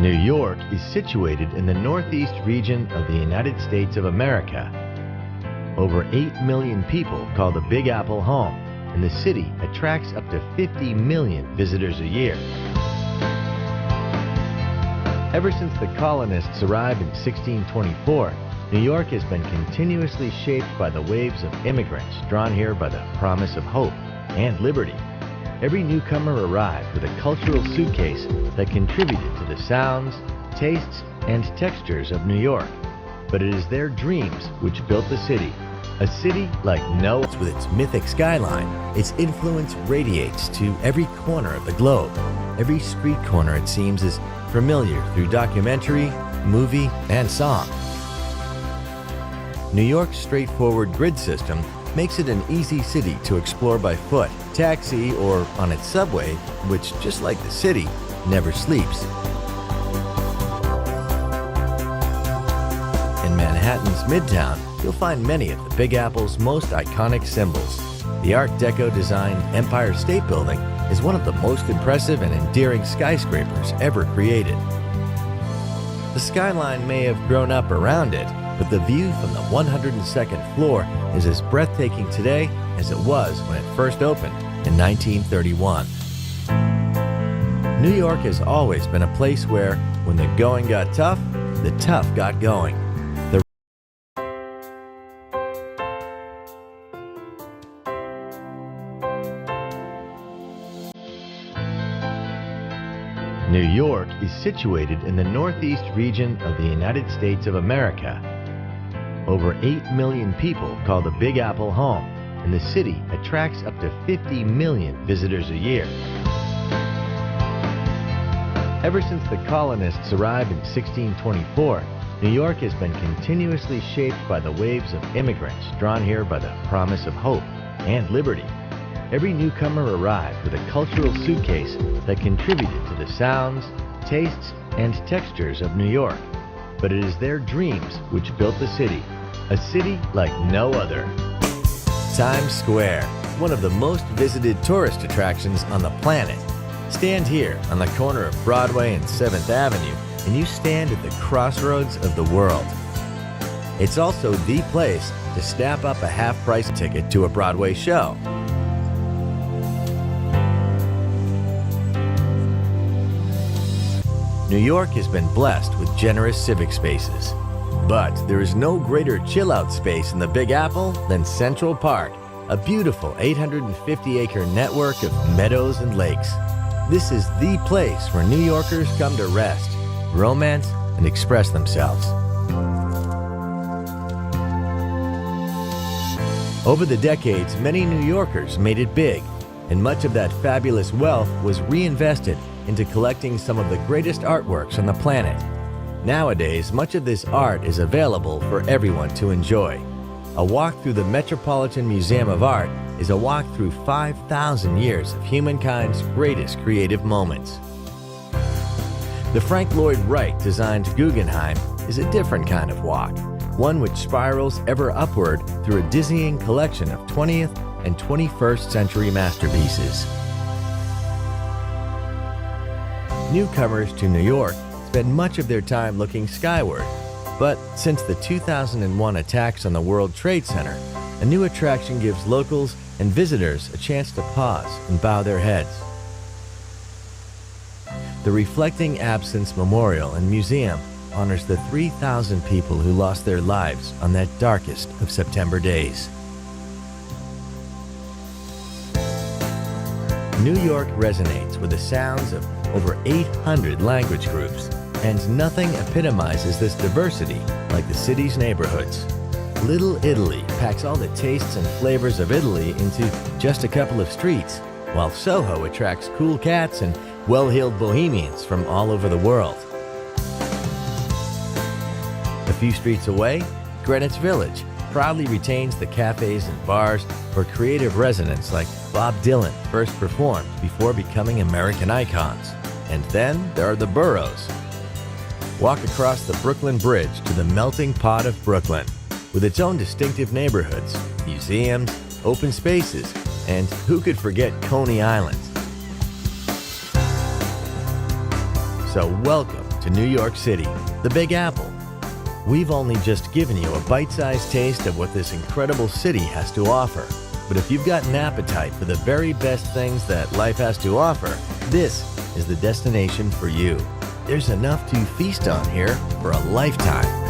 New York is situated in the northeast region of the United States of America. Over 8 million people call the Big Apple home, and the city attracts up to 50 million visitors a year. Ever since the colonists arrived in 1624, New York has been continuously shaped by the waves of immigrants drawn here by the promise of hope and liberty. Every newcomer arrived with a cultural suitcase that contributed to the sounds, tastes, and textures of New York. But it is their dreams which built the city. A city like no other. With its mythic skyline, its influence radiates to every corner of the globe. Every street corner, it seems, is familiar through documentary, movie, and song. New York's straightforward grid system makes it an easy city to explore by foot, taxi, or on its subway, which, just like the city, never sleeps. In Manhattan's Midtown, you'll find many of the Big Apple's most iconic symbols. The Art Deco-designed Empire State Building is one of the most impressive and endearing skyscrapers ever created. The skyline may have grown up around it, but the view from the 102nd floor is as breathtaking today as it was when it first opened in 1931. New York has always been a place where, when the going got tough, the tough got going. New York is situated in the northeast region of the United States of America. Over 8 million people call the Big Apple home, and the city attracts up to 50 million visitors a year. Ever since the colonists arrived in 1624, New York has been continuously shaped by the waves of immigrants drawn here by the promise of hope and liberty. Every newcomer arrived with a cultural suitcase that contributed to the sounds, tastes, and textures of New York. But it is their dreams which built the city, a city like no other. Times Square, one of the most visited tourist attractions on the planet. Stand here on the corner of Broadway and 7th Avenue, and you stand at the crossroads of the world. It's also the place to snap up a half-price ticket to a Broadway show. New York has been blessed with generous civic spaces. But there is no greater chill-out space in the Big Apple than Central Park, a beautiful 850-acre network of meadows and lakes. This is the place where New Yorkers come to rest, romance, and express themselves. Over the decades, many New Yorkers made it big, and much of that fabulous wealth was reinvested into collecting some of the greatest artworks on the planet. Nowadays, much of this art is available for everyone to enjoy. A walk through the Metropolitan Museum of Art is a walk through 5,000 years of humankind's greatest creative moments. The Frank Lloyd Wright-designed Guggenheim is a different kind of walk, one which spirals ever upward through a dizzying collection of 20th and 21st century masterpieces. Newcomers to New York spend much of their time looking skyward, but since the 2001 attacks on the World Trade Center, a new attraction gives locals and visitors a chance to pause and bow their heads. The Reflecting Absence Memorial and Museum honors the 3,000 people who lost their lives on that darkest of September days. New York resonates with the sounds of over 800 language groups, and nothing epitomizes this diversity like the city's neighborhoods. Little Italy packs all the tastes and flavors of Italy into just a couple of streets, while Soho attracts cool cats and well-heeled bohemians from all over the world. A few streets away, Greenwich Village proudly retains the cafes and bars where creative residents like Bob Dylan first performed before becoming American icons. And then there are the boroughs. Walk across the Brooklyn Bridge to the melting pot of Brooklyn, with its own distinctive neighborhoods, museums, open spaces, and who could forget Coney Island? So welcome to New York City, the Big Apple. We've only just given you a bite-sized taste of what this incredible city has to offer. But if you've got an appetite for the very best things that life has to offer, this is the destination for you. There's enough to feast on here for a lifetime.